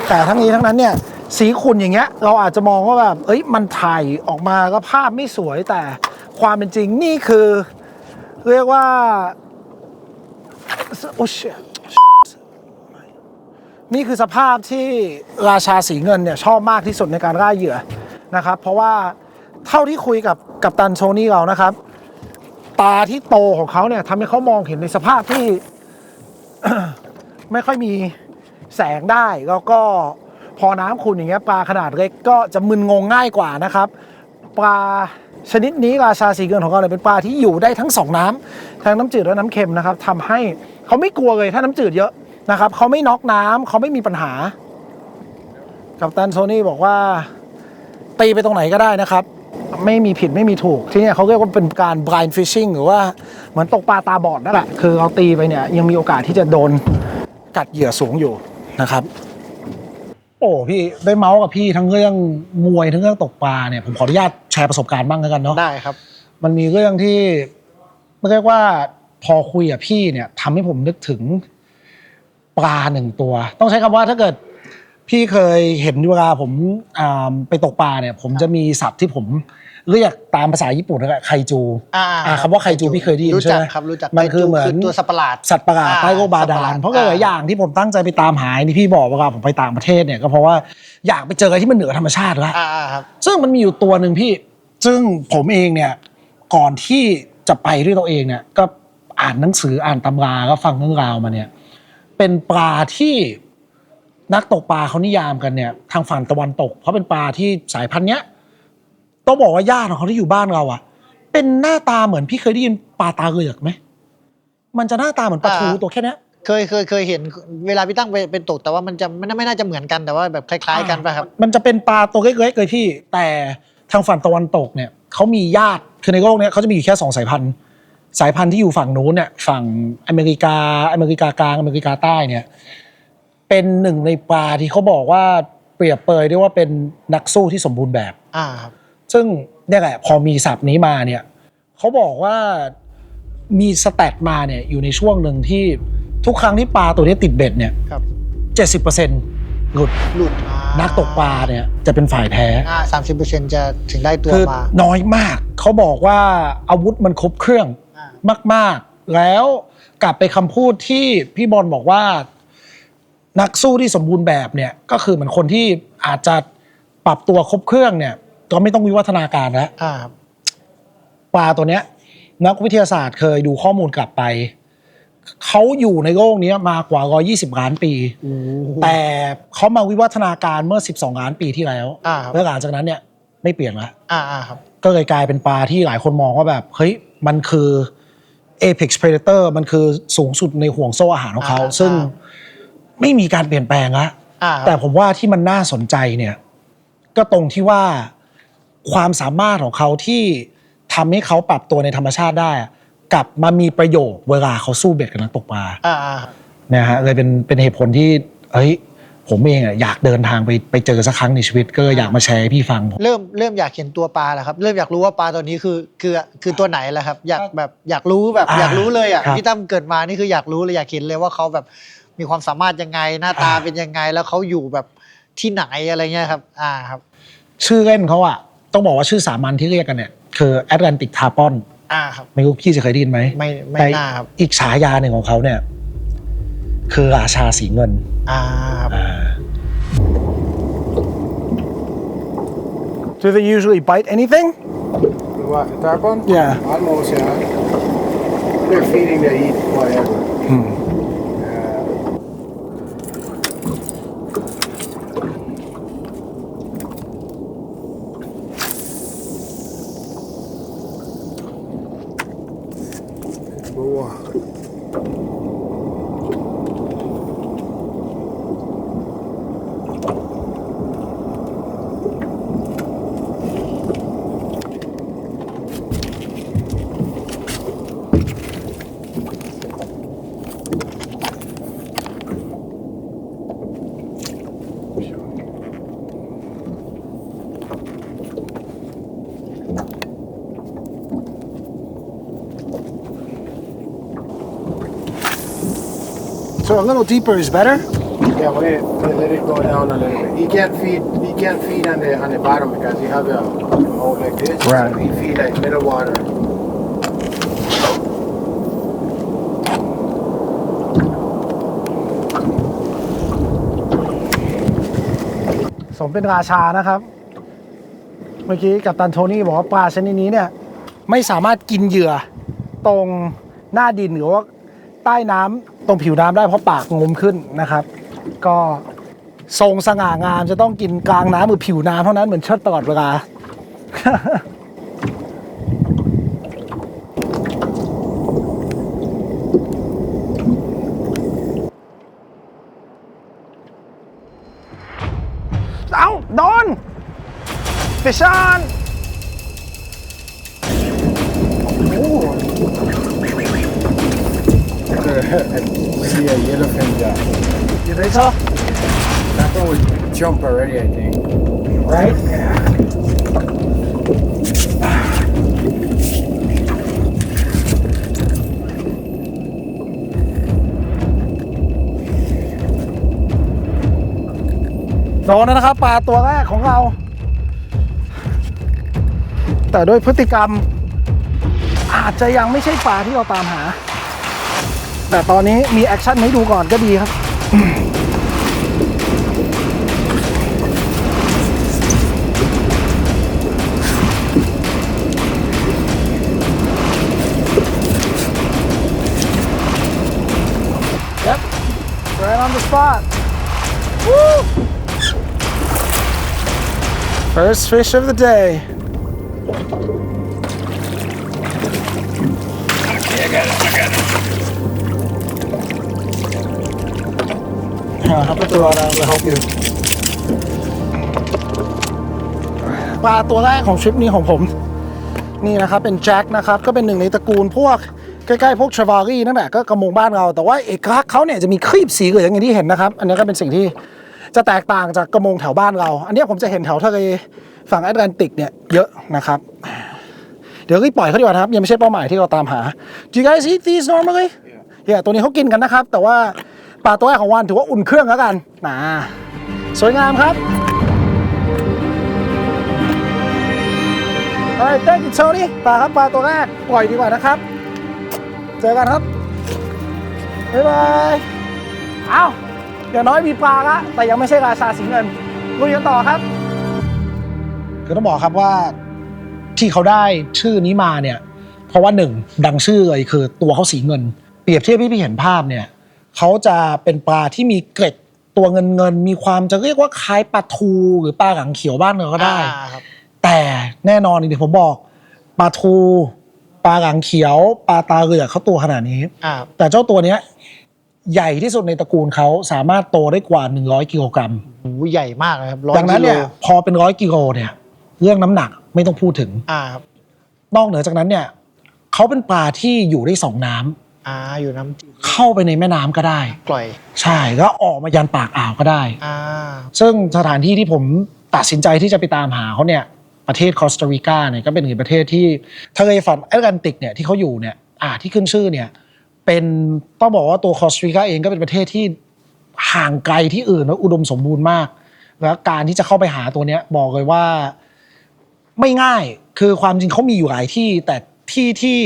แต่ทั้งนี้ทั้งนั้นเนี่ยสีขุ่นอย่างเงี้ยเราอาจจะมองว่าแบบมันถ่ายออกมาก็ภาพไม่สวยแต่ความเป็นจริงนี่คือเรียกว่าโอ้ชินี่คือสภาพที่ราชาสีเงินเนี่ยชอบมากที่สุดในการล่าเหยื่อนะครับเพราะว่าเท่าที่คุยกับกัปตันโทนี่เรานะครับตาที่โตของเขาเนี่ยทำให้เขามองเห็นในสภาพที่ ไม่ค่อยมีแสงได้แล้วก็พอน้ำขุ่นอย่างเงี้ยปลาขนาดเล็กก็จะมึนงงง่ายกว่านะครับปลาชนิดนี้ราชาสีเงินของเราเนี่ยเป็นปลาที่อยู่ได้ทั้งสองน้ำทั้งน้ำจืดและน้ำเค็มนะครับทำให้เขาไม่กลัวเลยถ้าน้ำจืดเยอะนะครับเขาไม่น็อกน้ำเขาไม่มีปัญหากัปตันโทนี่บอกว่าตีไปตรงไหนก็ได้นะครับไม่มีผิดไม่มีถูกที่เนี่ยเขาเรียกว่าเป็นการ blind fishing หรือว่าเหมือนตกปลาตาบอดนั่นแหละคือเราตีไปเนี่ยยังมีโอกาสที่จะโดนกัดเหยื่อสูงอยู่นะครับโอ้พี่ได้เมาส์กับพี่ทั้งเรื่องมวยทั้งเรื่องตกปลาเนี่ยผมขออนุญาตแชร์ประสบการณ์บ้างแล้วกันเนาะได้ครับมันมีเรื่องที่เรียกว่าพอคุยกับพี่เนี่ยทำให้ผมนึกถึงปลาหนึ่งตัวต้องใช้คำว่าถ้าเกิดพี่เคยเห็นเวลาผมไปตกปลาเนี่ยผมจะมีศัพท์ที่ผมเรียกตามภาษาญี่ปุ่นนะไคจูคำว่าไคจูพี่เคยได้ยินใช่ไหมรู้จักมันคือเหมือนตัวสัตว์ประหลาดใต้โลกบาดาลเพราะหลายอย่างที่ผมตั้งใจไปตามหานี่พี่บอกว่าผมไปต่างประเทศเนี่ยก็เพราะว่าอยากไปเจออะไรที่มันเหนือธรรมชาติแล้วซึ่งมันมีอยู่ตัวหนึ่งพี่ซึ่งผมเองเนี่ยก่อนที่จะไปด้วยตัวเองเนี่ยก็อ่านหนังสืออ่านตำราก็ฟังเรื่องราวมาเนี่ยเป็นปลาที่นักตกปลาเขานิยามกันเนี่ยทางฝั่งตะวันตกเพราะเป็นปลาที่สายพันธุ์เนี้ยต้องบอกว่าญาติของเขาที่อยู่บ้านเราอ่ะเป็นหน้าตาเหมือนพี่เคยได้ยินปลาตาเหลือกไหมมันจะหน้าตาเหมือนปลาทูตัวแค่นี้เคยเห็นเวลาพี่ตั้งเป็นตกแต่ว่ามันจะไม่น่าจะเหมือนกันแต่ว่าแบบคล้ายๆกันป่ะครับมันจะเป็นปลาตัวเล็กๆเลยพี่แต่ทางฝั่งตะวันตกเนี่ยเขามีญาติคือในโลกนี้เขาจะมีอยู่แค่2 สายพันธุ์ที่อยู่ฝั่งนู้นเนี่ยฝั่งอเมริกากลางอเมริกาใต้เนี่ยเป็นหนึ่งในปลาที่เขาบอกว่าเปรียบเปยได้ว่าเป็นนักสู้ที่สมบูรณ์แบบครับซึ่งเนี่ยแหละพอมีศัพท์นี้มาเนี่ยเขาบอกว่ามีสแตทมาเนี่ยอยู่ในช่วงหนึ่งที่ทุกครั้งที่ปลาตัวนี้ติดเบ็ดเนี่ย70%หลุดนักตกปลาเนี่ยจะเป็นฝ่ายแพ้30%จะถึงได้ตัวมาน้อยมากเขาบอกว่าอาวุธมันครบเครื่องมากๆแล้วกลับไปคำพูดที่พี่บอลบอกว่านักสู้ที่สมบูรณ์แบบเนี่ยก็คือเหมือนคนที่อาจจะปรับตัวครบเครื่องเนี่ยก็ไม่ต้องวิวัฒนาการแล้วปลาตัวเนี้ยนักวิทยาศาสตร์เคยดูข้อมูลกลับไปเขาอยู่ในโลกนี้มากว่า120 ล้านปีแต่เขามาวิวัฒนาการเมื่อ12 ล้านปีที่แล้วแล้วหลังจากนั้นเนี่ยไม่เปลี่ยนละครับก็เลยกลายเป็นปลาที่หลายคนมองว่าแบบเฮ้ยมันคือ Apex Predator มันคือสูงสุดในห่วงโซ่อาหารของเขาซึ่งไม่มีการเปลี่ยนแปลงละแต่ผมว่าที่มันน่าสนใจเนี่ยก็ตรงที่ว่าความสามารถของเขาที่ทำให้เขาปรับตัวในธรรมชาติได้กลับมามีประโยชน์เวลาเขาสู้เบ็ดกับนักตกปลานะฮะเลยเป็นเหตุผลที่ผมเองอยากเดินทางไปเจอสักครั้งในชีวิตก็อยากมาแชร์ให้พี่ฟังเริ่มอยากเห็นตัวปลาแล้วครับเริ่มอยากรู้ว่าปลาตัวนี้คือตัวไหนแล้วครับอยากรู้อยากรู้เลยพี่ตั้มเกิดมานี่คืออยากรู้เลยอยากเห็นเลยว่าเขาแบบมีความสามารถยังไงหน้าตาเป็นยังไงแล้วเขาอยู่แบบ ที่ไหนอะไรเงี้ยครับครับ ชื่อเล่นเขาอะต้องบอกว่าชื่อสามัญที่เรียกกันเนี่ยคือแอตแลนติกทาปอน ครับ ไม่รู้พี่จะเคยได้ยินไหม ไม่น่าครับ อีกฉายาหนึ่งของเขาเนี่ยคือราชาสีเงิน ครับ Do they usually bite anything? What, tarpon? Yeah. Almost, yeah. They're feeding, they eat whatever. So a little deeper is better? Yeah, wait, let it go down a little bit. He can't feed on the bottom because he have a hole like this. Right. So he feed like middle water. สมเป็นราชานะครับ เมื่อกี้กัปตันโทนี่บอกว่าปลาชนิดนี้เนี่ยไม่สามารถกินเหยื่อตรงหน้าดินหรือว่าใต้น้ำตรงผิวน้ำได้เพราะปากงมขึ้นนะครับ ก็ทรงสง่างามจะต้องกินกลางน้ำหรือผิวน้ำเท่านั้นเหมือนเชิดตลอดเวลา เอาโดนฟิชอน See a yellowfin jack. อยู่ในโซ่ That one would jump already, I think. right โดนแล้วนะครับปลาตัวแรกของเรา แต่ด้วยพฤติกรรมอาจจะยังไม่ใช่ปลาที่เราตามหา แต่ตอนนี้มีแอคชั่นให้ดูก่อนก็ดีครับ Yep, right on the spot. Woo! First fish of the day. I'll put the rod out to help you. ปลาตัวแรกของทริปนี้ของผม นี่นะครับเป็นแจ็คนะครับก็เป็นหนึ่งในตระกูลพวกใกล้ๆพวกทราวารีนั่นแหละก็กระมงบ้านเราแต่ว่าเอกลักษณ์เขาเนี่ยจะมีครีบสีเหลืองอย่างที่เห็นนะครับอันนี้ก็เป็นสิ่งที่จะแตกต่างจากกระมงแถวบ้านเราอันนี้ผมจะเห็นแถวทะเลฝั่งแอตแลนติกเนี่ยเยอะนะครับเดี๋ยวรีบปล่อยเขาดีกว่านะครับยังไม่ใช่เป้าหมายที่เราตามหา Do you guys eat these normally? Yeah ตัวนี้เขากินกันนะครับแต่ว่าปลาตัวแรกของวันถือว่าอุ่นเครื่องแล้วกันสวยงามครับAlright, thank you, Tony. ปลาครับปลาตัวแรกปล่อยดีกว่านะครับ เจอกันครับ บ๊ายบายอ้าวอย่างน้อยมีปลาละแต่ยังไม่ใช่ราชาสีเงินลุยกันต่อครับ คือต้องบอกครับว่าที่เขาได้ชื่อนี้มาเนี่ยเพราะว่าหนึ่งดังชื่อเลยคือตัวเขาสีเงิน เปรียบเทียบพี่เห็นภาพเนี่ยเขาจะเป็นปลาที่มีเกล็ดตัวเงินมีความจะเรียกว่าคล้ายปลาทูหรือปลาหางเขียวบ้านเราก็ได้แต่แน่นอนอย่างที่ผมบอกปลาทูปลาหางเขียวปลาตาเหลือกเขาตัวขนาดนี้แต่เจ้าตัวเนี้ยใหญ่ที่สุดในตระกูลเขาสามารถโตได้กว่า100กิโลกรัมใหญ่มากเลยครับดังนั้นเนี่ยพอเป็น100กิโลเนี่ยเรื่องน้ำหนักไม่ต้องพูดถึงนอกเหนือจากนั้นเนี่ยเขาเป็นปลาที่อยู่ได้2น้ำอยู่น้ำจืดเข้าไปในแม่น้ำก็ได้ปล่อยใช่แล้วออกมายันปากอ่าวก็ได้ซึ่งสถานที่ที่ผมตัดสินใจที่จะไปตามหาเขาเนี่ยประเทศคอสตาริกาเนี่ยก็เป็นอีกประเทศที่ทะเลฝั่งแอตแลนติกเนี่ยที่เขาอยู่เนี่ยที่ขึ้นชื่อเนี่ยเป็นต้องบอกว่าตัวคอสตาริกาเองก็เป็นประเทศที่ห่างไกลที่อื่นและอุดมสมบูรณ์มาก แล้วการที่จะเข้าไปหาตัวเนี้ยบอกเลยว่าไม่ง่ายคือความจริงเขามีอยู่หลายที่แต่ที่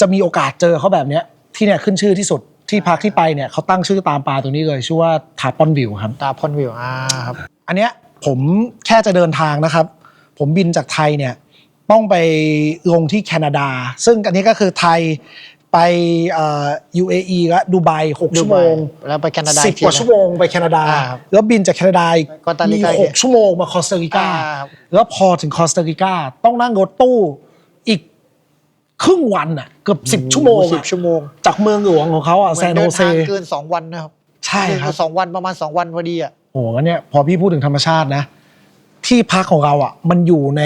จะมีโอกาสเจอเขาแบบเนี้ยที่เนี่ยขึ้นชื่อที่สุดที่พักที่ไปเนี่ยเขาตั้งชื่อตามปลาตัวนี้เลยชื่อว่าทาปอนวิวครับ ตาพอนวิวครับ อันเนี้ยผมแค่จะเดินทางนะครับผมบินจากไทยเนี่ยต้องไปลงที่แคนาดาซึ่งอันนี้ก็คือไทยไปUAE และดูไบ6 ชั่วโมง แล้วไปแคนาดา 10 กว่าชั่วโมงไปแคนาดา ครับ แล้วบินจากแคนาดาอีก กอสตาริ มี กา 6 ชั่วโมงมาคอสตาริกา ครับ แล้วพอถึงคอสตาริกาต้องนั่งรถตู้อีกครึ่งวันอ่ะเกือบ10 ชั่วโมง 10 ชั่วโมง จากเมืองหลวงของเขาอ่ะแซน เดิ โฮ น เซ ทางเกิน2 วันนะครับ ใช่ครับ 2 วันประมาณ2 วันพอดีอ่ะ โอ้โหงั้นเนี่ยพอพี่พูดถึงธรรมชาตินะที่พักของเราอ่ะมันอยู่ใน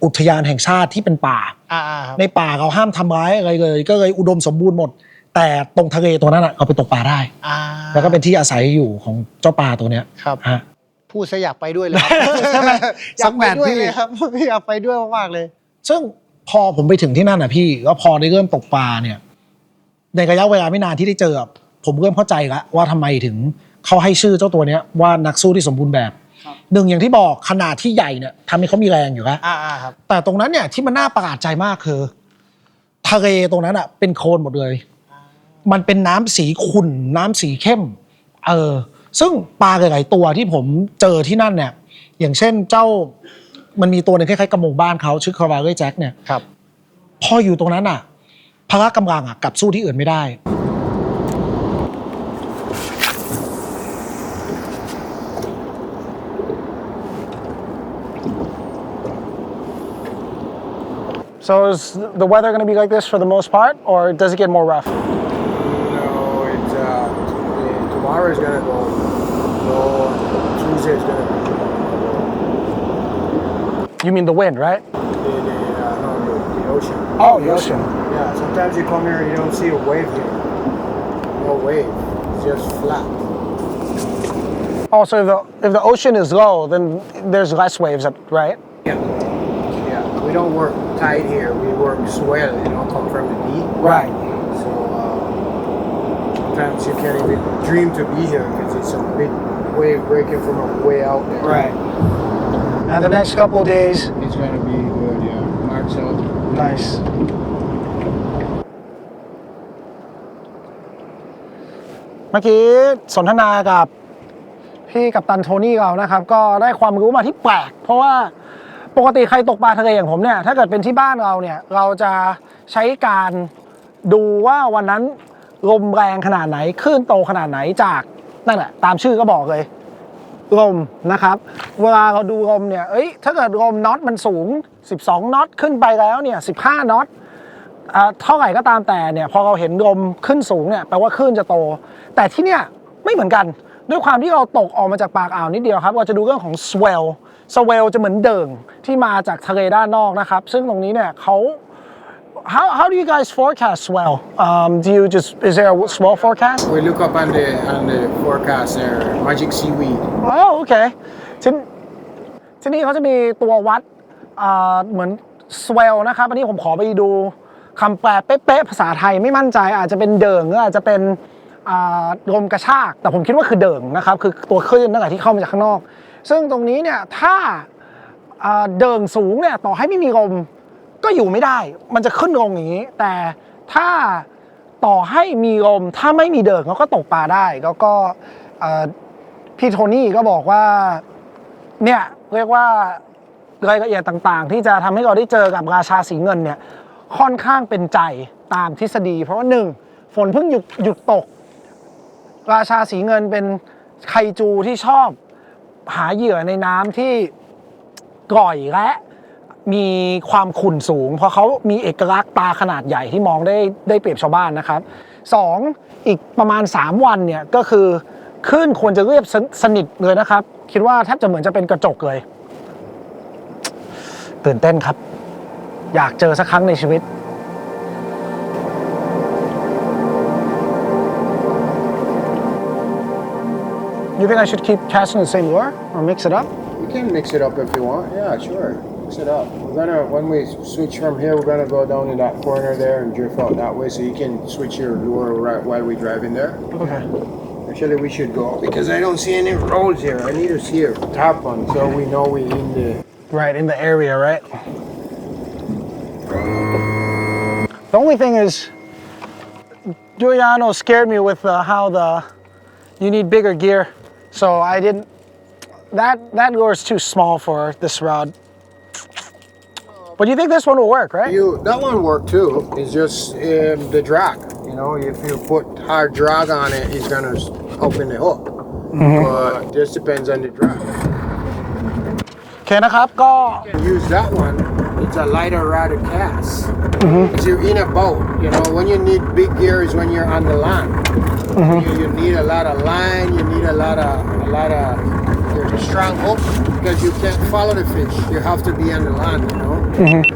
อุทยานแห่งชาติที่เป็นป่า ครับ ในป่าเขาห้ามทำร้ายอะไรเลยก็เลยอุดมสมบูรณ์หมด แต่ตรงทะเลตัวนั้นอ่ะเราไปตกปลาได้ แล้วก็เป็นที่อาศัยอยู่ของเจ้าปลาตัวเนี้ย ครับ ฮะ พูดซะอยากไปด้วยเลยครับ ใช่ไหม อยากไปด้วยเลยครับอยากไปด้วยมากๆเลย ซึ่งพอผมไปถึงที่นั่นอ่ะพี่แล้วพอได้เริ่มตกปลาเนี่ยในระยะเวลาไม่นานที่ได้เจอผมเริ่มเข้าใจแล้วว่าทำไมถึงเขาให้ชื่อเจ้าตัวเนี้ยว่านักสู้ที่สมบูรณ์แบบหนึ่งอย่างที่บอกขนาดที่ใหญ่เนี่ยทำให้เขามีแรงอยู่แล้ว ครับ แต่ตรงนั้นเนี่ยที่มันน่าประหลาดใจมากคือทะเลตรงนั้นอ่ะเป็นโคลนหมดเลย มันเป็นน้ำสีขุ่นน้ำสีเข้มซึ่งปลาหลายๆตัวที่ผมเจอที่นั่นเนี่ยอย่างเช่นมันมีตัวหนึงคล้ายๆกระมงบ้านเขาชื่อคาราเรแจ็คเนี่ย ครับ พออยู่ตรงนั้นอ่ะพละกำลังอ่ะกลับสู้ที่อื่นไม่ได้ So is the weather going to be like this for the most part, or does it get more rough? No, it's tomorrow is gonna go low. Tuesday is gonna You mean the wind, right? be the ocean. Oh, the ocean. Yeah, sometimes you come here and you don't see a wave here. No wave. It's just flat. Oh, so if the ocean is low, then there's less waves, right? Yeah. We don't work tight here. We work swell, come from the deep. Right. So sometimes you can't even dream to be here because it's a big wave breaking from way out there. Right. And the next couple of days. It's gonna be good, yeah. March out. Nice. เมื่อกี้สนทนากับพี่กัปตันโทนี่เรานะครับ ก็ได้ความรู้มาที่แปลกเพราะว่าปกติใครตกปลาทะเลอย่างผมเนี่ยถ้าเกิดเป็นที่บ้านเราเนี่ยเราจะใช้การดูว่าวันนั้นลมแรงขนาดไหนคลื่นโตขนาดไหนจากนั่นแหละตามชื่อก็บอกเลยลมนะครับเวลาเราดูลมเนี่ยถ้าเกิดลมน็อตมันสูง12น็อตขึ้นไปแล้วเนี่ย15น็อตเท่าไหร่ก็ตามแต่เนี่ยพอเราเห็นลมขึ้นสูงเนี่ยแปลว่าคลื่นจะโตแต่ที่เนี่ยไม่เหมือนกันด้วยความที่เราตกออกมาจากปากอ่าวนิดเดียวครับเราจะดูเรื่องของ swell จะเหมือนเดิ่งที่มาจากทะเลด้านนอกนะครับซึ่งตรงนี้เนี่ยเขา how do you guys forecast swell is there a swell forecast We look up on the forecast there, magic seaweed. oh okay ที่นี่เขาจะมีตัววัดเหมือน swell นะครับอันนี้ผมขอไปดูคำแปลเป๊ะๆภาษาไทยไม่มั่นใจอาจจะเป็นเดิ่งหรืออาจจะเป็นลมกระชากแต่ผมคิดว่าคือเดิ่งนะครับคือตัวคลื่นนั่นแหละที่เข้ามาจากข้างนอกซึ่งตรงนี้เนี่ยถ้าเดิ่งสูงเนี่ยต่อให้ไม่มีลมก็อยู่ไม่ได้มันจะขึ้นลงอย่างนี้แต่ถ้าต่อให้มีลมถ้าไม่มีเดิ่งเขาก็ตกปลาได้แล้วก็พี่โทนี่ก็บอกว่าเนี่ยเรียกว่ารายละเอียดต่างๆที่จะทำให้เราได้เจอกับราชาสีเงินเนี่ยค่อนข้างเป็นใจตามทฤษฎีเพราะว่า1ฝนเพิ่งหยุดตกราชาสีเงินเป็นไคจูที่ชอบหาเหยื่อในน้ำที่กร่อยและมีความขุ่นสูงเพราะเขามีเอกลักษณ์ตาขนาดใหญ่ที่มองได้เปรียบชาวบ้านนะครับ2อีกประมาณ3วันเนี่ยก็คือคลื่นควรจะเรียบสนิทเลยนะครับคิดว่าแทบจะเหมือนจะเป็นกระจกเลยตื่นเต้นครับอยากเจอสักครั้งในชีวิตYou think I should keep casting the same lure or mix it up? You can mix it up if you want. Yeah, sure. Mix it up. When we switch from here, we're gonna go down in that corner there and drift out that way, so you can switch your lure right while we drive in there. Okay. Actually, we should go because I don't see any roads here. I need to see a top one so we know we're in the. Right, in the area, right? The only thing is, Giuliano scared me with how you need bigger gear, so I didn't. That lure is too small for this rod. But you think this one will work, right? That one work too. It's just the drag. You know, if you put hard drag on it, it's gonna open the hook. But just depends on the drag. โอเคนะครับก็ Use that one. It's a lighter rod to cast. If you're in a boat, you know, when you need big gear is when you're on the land. You need a lot of line. You need a lot of strong hook because you can't follow the fish. You have to be on the land, you know.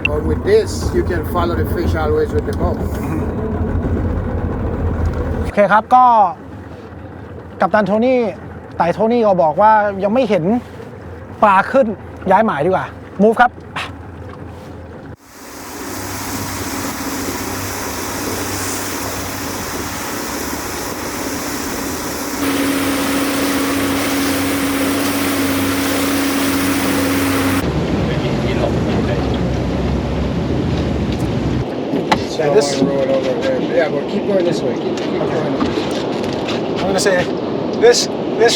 But with this, you can follow the fish always with the boat. โอเคครับก็กัปตันโทนี่ไต่โทนี่ก็บอกว่ายังไม่เห็นปลาขึ้นย้ายหมายดีกว่า move ครับ So this- I roll over there. Yeah, but keep going this way. Keep going. I'm gonna say this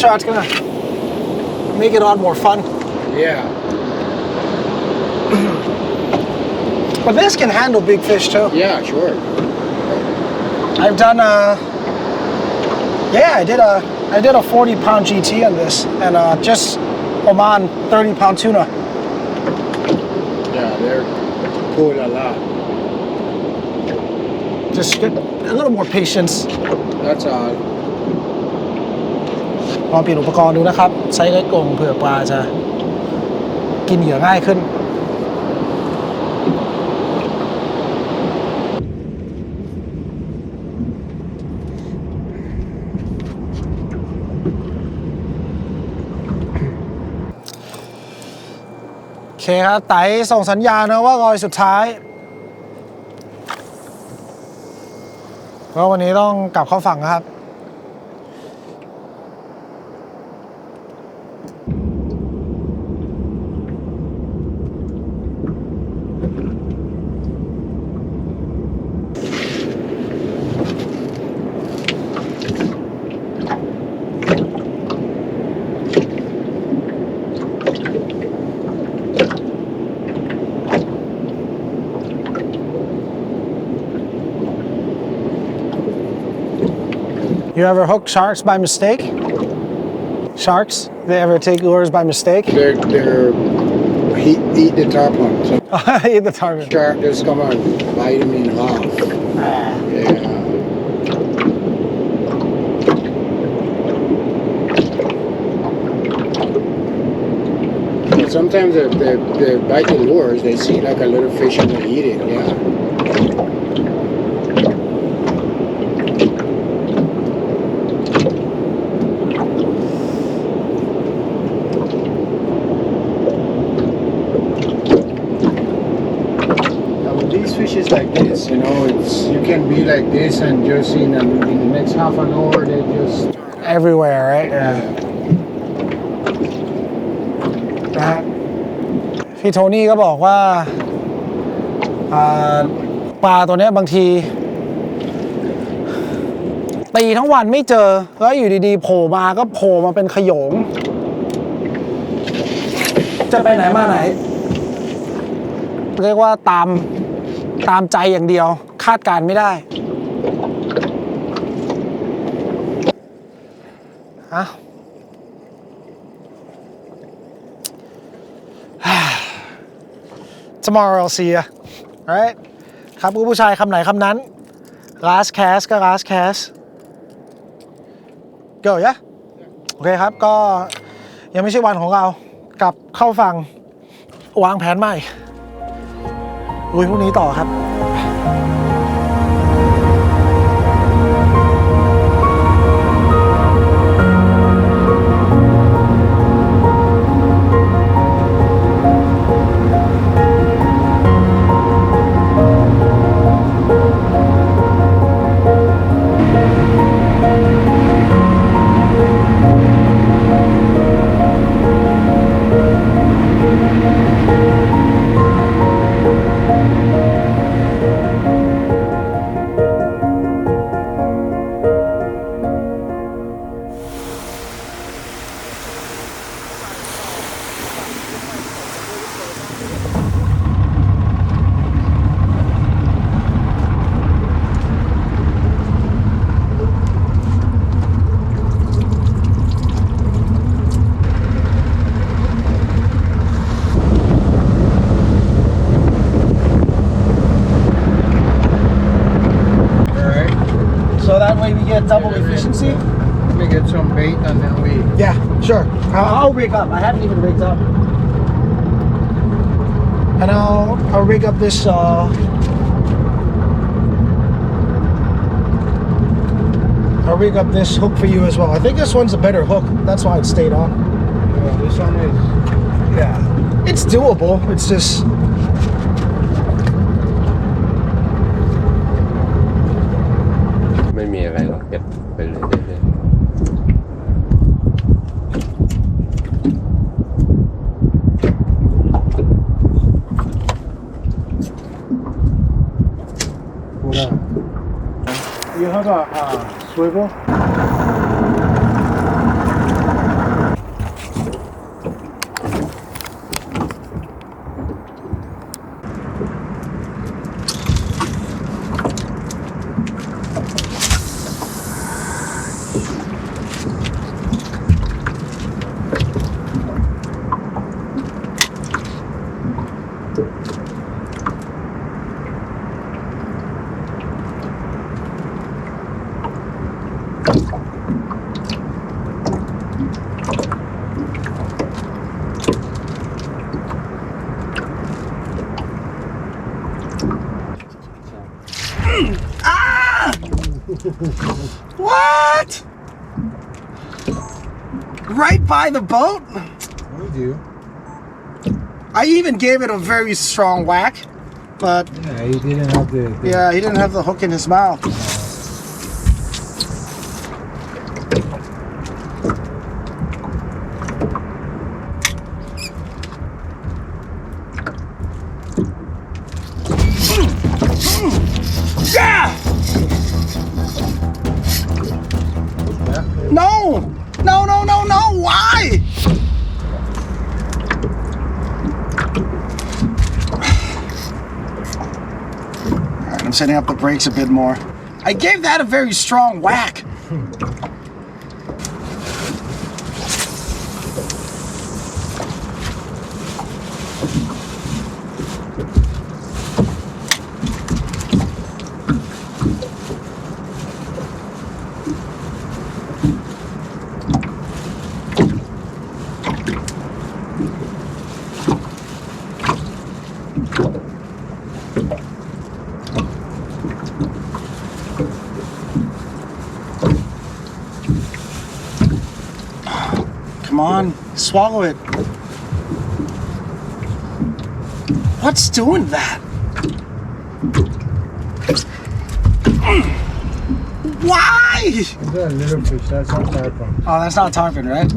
shot's gonna make it a lot more fun. Yeah. But this can handle big fish too. Yeah, sure. I've done I did a 40-pound GT on this and just Oman 30-pound tuna. Yeah, they're cool a lot. Just get a little more patience. That's all. ลองเปลี่ยนอุปกรณ์ดูนะครับใช้ไม้กงเผื่อปลาจะกินเหยื่อง่ายขึ้น โอเคครับไต่ส่งสัญญาณนะว่ารอยสุดท้ายแล้ววันนี้ต้องกลับเข้าฝั่งนะครับ You ever hook sharks by mistake? Sharks? They ever take lures by mistake? They're eat the top one. So Eat the target. shark just come and bite him in half. Yeah. But sometimes they bite the lures. They see like a little fish and they eat it. Yeah. These fishes like this, you know, you can be like this and just in the next half an hour they just Everywhere, right? Yeah. นะฮะพี่โทนี่ก็บอกว่าปลาตัวเนี้ยบางทีตีทั้งวันไม่เจอแล้วอยู่ดีๆโผล่มาก็โผล่มาเป็นขโยง จะไปไหนมาไหน เรียกว่าตามใจอย่างเดียวคาดการณ์ไม่ได้ฮะ Tomorrow I'll see ya alright ครับผู้ชายคำไหนคำนั้น last cast ก็ last cast go yeah โอเคครับก็ยังไม่ใช่วันของเรากลับเข้าฝั่งวางแผนใหม่ลุยพรุ่งนี้ต่อครับ way we get double efficiency. Let me get some bait and then we. Yeah, sure. I'll rig up. I haven't even rigged up. And I'll rig up this I'll rig up this hook for you as well. I think this one's a better hook. That's why it stayed on. Yeah, this one is. Yeah. It's doable. It's justไม่มีอะไรหรอกเก็บไปเรื่อย you have a swivel. What? Right by the boat? We do. I even gave it a very strong whack, but Yeah, he didn't have the. yeah, he didn't have the hook in his mouth. Yeah! No! No, no, no, no! Why? Alright, I'm setting up the brakes a bit more. I gave that a very strong whack. Come on, swallow it. What's doing that? Why? Is that a little fish? That's not tarpon. Oh, that's not tarpon, right?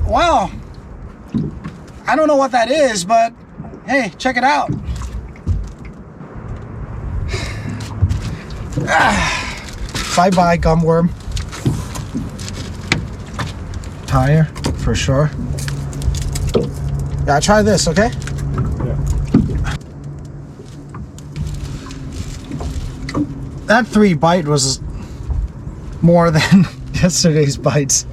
Well, I don't know what that is, but hey, check it out. Bye-bye, gumworm. Tire, for sure. Yeah, try this, okay? That 3 bite was more than yesterday's bites.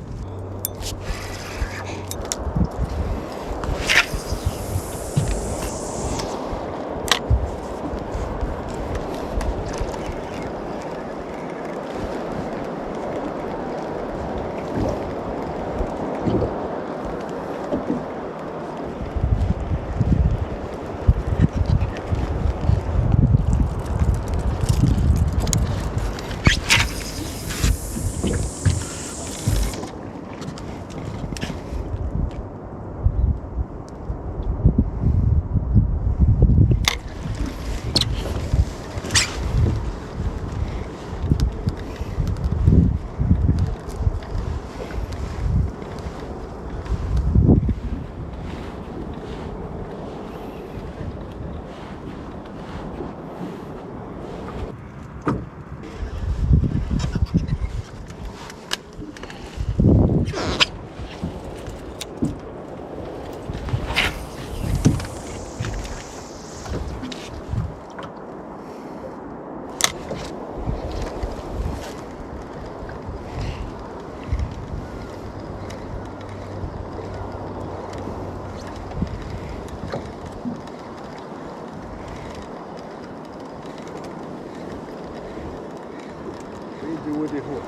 You with the hook.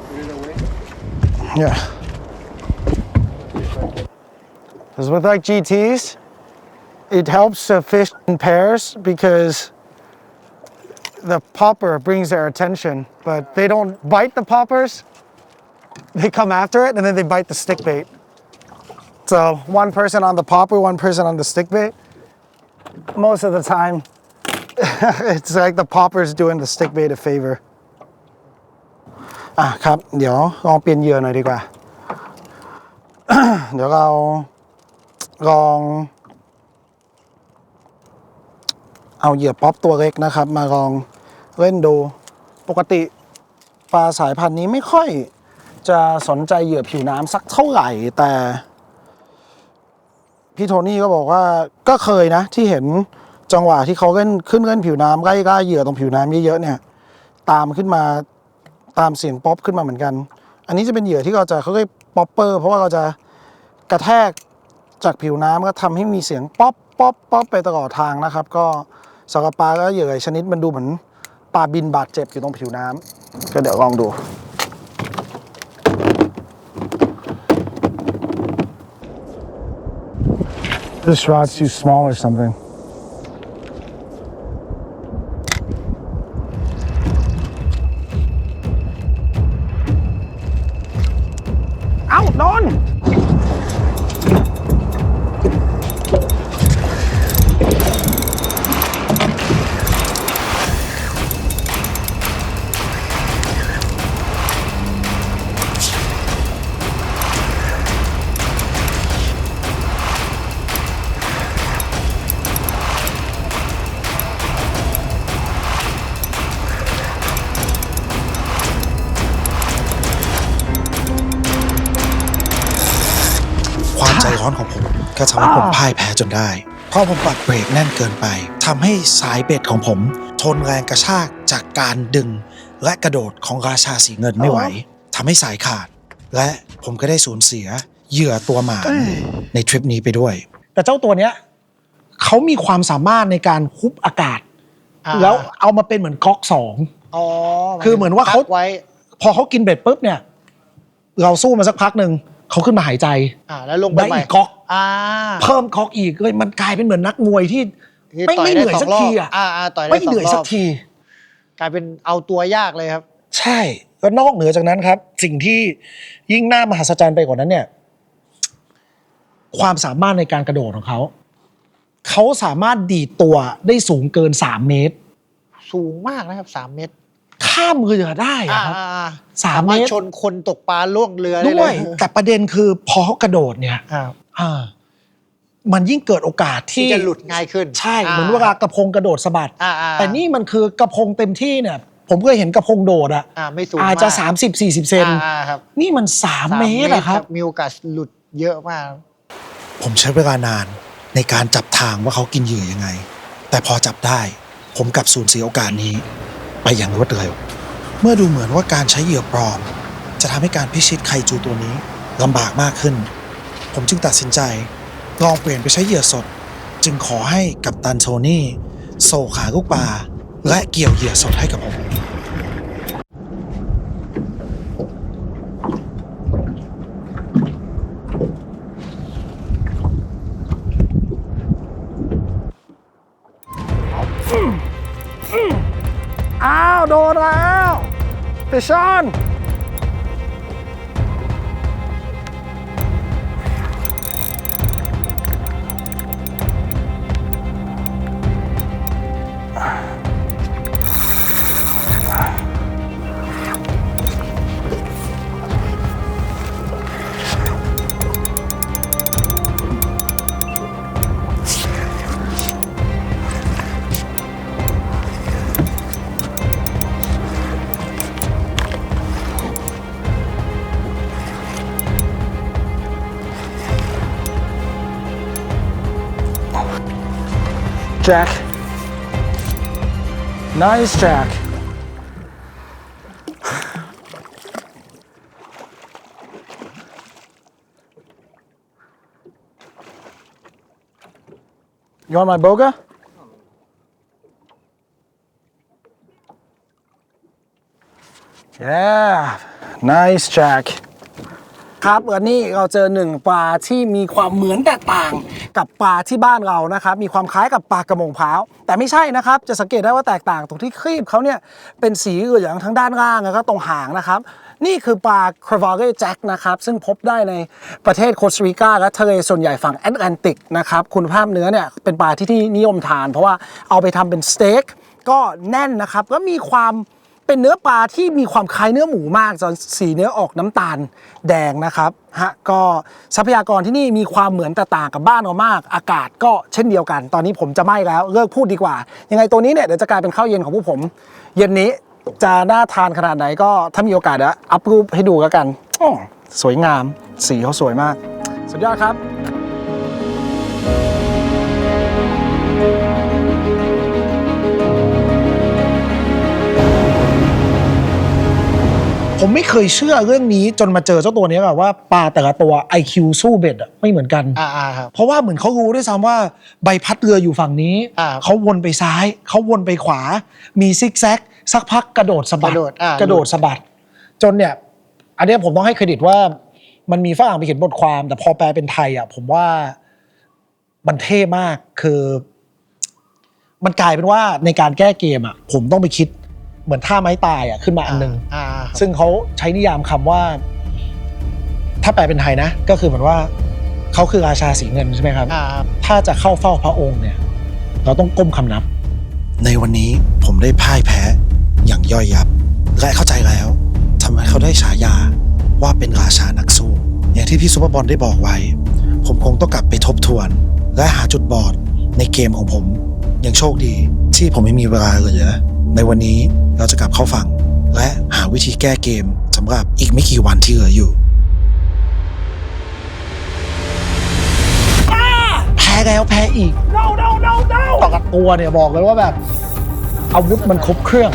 Put it away. Yeah. Because with like GTs, it helps to fish in pairs because the popper brings their attention, but they don't bite the poppers. They come after it and then they bite the stick bait. So one person on the popper, one person on the stick bait. Most of the time, it's like the popper's doing the stick bait a favor. ครับ เดี๋ยวลองเปลี่ยนเหยื่อหน่อยดีกว่า เดี๋ยวเราลองเอาเหยื่อป๊อปตัวเล็กนะครับ มาลองเล่นดู ปกติปลาสายพันธุ์นี้ไม่ค่อยจะสนใจเหยื่อผิวน้ำสักเท่าไหร่ แต่พี่โทนี่ก็บอกว่าก็เคยนะที่เห็นจังหวะที่เขาเล่นผิวน้ำไล่เหยื่อตรงผิวน้ำเยอะๆเนี่ยตามขึ้นมาตามเสียงป๊อปขึ้นมาเหมือนกัน อันนี้จะเป็นเหยื่อที่เขาเรียกป๊อปเปอร์เพราะว่าเราจะกระแทกจากผิวน้ำก็ทำให้มีเสียงป๊อปป๊อปป๊อปไปตลอดทางนะครับก็สำหรับปลาก็เหยื่อชนิดมันดูเหมือนปลาบินบาดเจ็บอยู่ตรงผิวน้ำก็เดี๋ยวลองดู This rod's too small or something. Ow, Don!ความใจร้อนของผมก็ทำให้ผมพ่ายแพ้จนได้ เพราะผมปัดเบรกแน่นเกินไปทำให้สายเบ็ดของผมทนแรงกระชากจากการดึงและกระโดดของราชาสีเงินไม่ไหวทำให้สายขาด และผมก็ได้สูญเสียเหยื่อตัวหมาในทริปนี้ไปด้วย แต่เจ้าตัวเนี้ยเขามีความสามารถในการฮุบอากาศ แล้วเอามาเป็นเหมือนก๊อกสอง อ๋อ คือเหมือนว่าเขา ไว้ พอเขากินเบ็ดปุ๊บเนี่ยเราสู้มาสักพักหนึ่งเขาขึ้นมาหายใจ แล้วลงไป ได้ ใหม่ อีกก๊อก อ่า เพิ่มก๊อกอีกเลยมันกลายเป็นเหมือนนักมวยที่ไม่ ต่ เหนื่อยสักทีอ่ะ ต่อยได้ ไม่เหนื่อย 2 ร สั อก บ ที กลายเป็นเอาตัวยากเลยครับ ใช่ก็นอกเหนือจากนั้นครับ สิ่งที่ยิ่งน่ามหัศจรรย์ไปกว่านั้นเนี่ยความสามารถในการกระโดดของเขาสามารถดีดตัวได้สูงเกิน3 เมตร สูงมากนะครับ3 เมตร ข้ามเรือได้อะครับ 3 เมตร ชนคนตกปลาล่วงเรือได้ ด้ เล วย ย แต่ประเด็นคือพอเขากระโดดเนี่ยมันยิ่งเกิดโอกาสที่ จะหลุดง่ายขึ้น ใช่เหมือนเวลากระพงกระโดดสะบัด แต่นี่มันคือกระพงเต็มที่เนี่ยผมเคยเห็นกระพงโดดไม่สูง อาจจะ มาก 30-40 เซน ครับ นี่มัน3 เมตรอะครับ มีโอกาสหลุดเยอะมาก ผมใช้เวลานานในการจับทางว่าเขากินเหยื่อยังไง แต่พอจับได้ผมกลับสูญเสียโอกาสนี้ไปอย่างรวดเร็ว เมื่อดูเหมือนว่าการใช้เหยื่อปลอมจะทำให้การพิชิตไคจูตัวนี้ลำบากมากขึ้น ผมจึงตัดสินใจลองเปลี่ยนไปใช้เหยื่อสด จึงขอให้กัปตันโทนี่โซ่ขาลูกปลาและเกี่ยวเหยื่อสดให้กับผม อ้าวโดนแล้วฟิชอนJack. Nice, Jack. You want my boga? Yeah nice Jack ครับวันนี้เราเจอหนึ่งปลาที่มีความเหมือนแตกต่างกับปลาที่บ้านเรานะครับมีความคล้ายกับปลากระมงพร้าวแต่ไม่ใช่นะครับจะสังเกตได้ว่าแตกต่างตรงที่ครีบเขาเนี่ยเป็นสีเหลืองทั้งด้านล่างแล้วก็ตรงหางนะครับนี่คือปลา Crevalle Jack นะครับซึ่งพบได้ในประเทศโคสตาริกาและทะเลส่วนใหญ่ฝั่งแอตแลนติกนะครับคุณภาพเนื้อเนี่ยเป็นปลาที่นิยมทานเพราะว่าเอาไปทำเป็นสเต็กก็แน่นนะครับก็มีความเป็นเนื้อปลาที่มีความคล้ายเนื้อหมูมากจนสีเนื้อออกน้ำตาลแดงนะครับก็ทรัพยากรที่นี่มีความเหมือนแต่ต่างกับบ้านเรามากอากาศก็เช่นเดียวกันตอนนี้ผมจะไม่แล้วเลิกพูดดีกว่ายังไงตัวนี้เนี่ยเดี๋ยวจะกลายเป็นข้าวเย็นของพวกผมเย็นนี้จะน่าทานขนาดไหนก็ถ้ามีโอกาสเดี๋ยวอัพรูปให้ดูกันสวยงามสีเขาสวยมากสุดยอดครับ ผมไม่เคยเชื่อเรื่องนี้จนมาเจอเจ้าตัวนี้แบบว่าปลาแต่ละตัว IQ สู้เบ็ดไม่เหมือนกัน ครับ เพราะว่าเหมือนเขารู้ด้วยซ้ำว่าใบพัดเรืออยู่ฝั่งนี้เขาวนไปซ้ายเขาวนไปขวามีซิกแซกสักพักกระโดดสะบัดกระโดดสะบัดจนเนี่ยอันนี้ผมต้องให้เครดิตว่ามันมีฝรั่งไปเขียนบทความแต่พอแปลเป็นไทยผมว่ามันเท่มากคือมันกลายเป็นว่าในการแก้เกมผมต้องไปคิดเหมือนท่าไม้ตายขึ้นมาอันนึงซึ่งเขาใช้นิยามคำว่าถ้าแปลเป็นไทยนะก็คือเหมือนว่าเขาคือราชาสีเงินใช่ไหมครับถ้าจะเข้าเฝ้าพระองค์เนี่ยเราต้องก้มคำนับในวันนี้ผมได้พ่ายแพ้อย่างย่อยยับและเข้าใจแล้วทำไมเขาได้ฉายาว่าเป็นราชานักสู้อย่างที่พี่ซุปเปอร์บอลได้บอกไว้ผมคงต้องกลับไปทบทวนและหาจุดบอดในเกมของผมยังโชคดีที่ผมไม่มีเวลาเหลือในวันนี้เราจะกลับเข้าฝั่งและหาวิธีแก้เกมสำหรับอีกไม่กี่วันที่เหลืออยู่แพ้แล้วแพ้อีก ต่อกับตัวเนี่ยบอกเลยว่าแบบอาวุธมันครบเครื่อง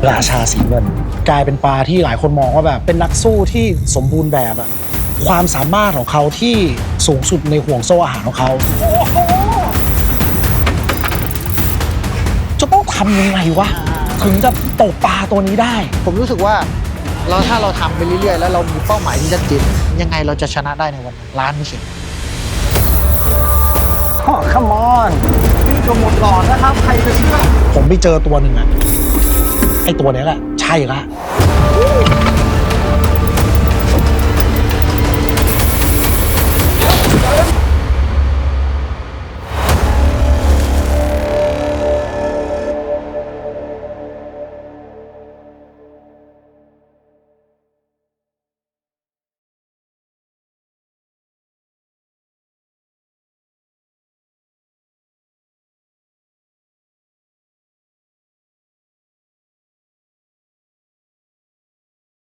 ราชาสีเงินกลายเป็นปลาที่หลายคนมองว่าแบบเป็นนักสู้ที่สมบูรณ์แบบความสามารถของเขาที่สูงสุดในห่วงโซ่อาหารของเขาจะต้องทำยังไงวะถึงจะตกปลาตัวนี้ได้ผมรู้สึกว่าถ้าเราทำไปเรื่อยๆแล้วเรามีเป้าหมายที่ชัดเจนยังไงเราจะชนะได้ในวัน1,000,000%Come on นี่จะหมดหลอดนะครับใครจะเชื่อผมไปเจอตัวหนึ่งไอตัวนี้แหละใช่ละ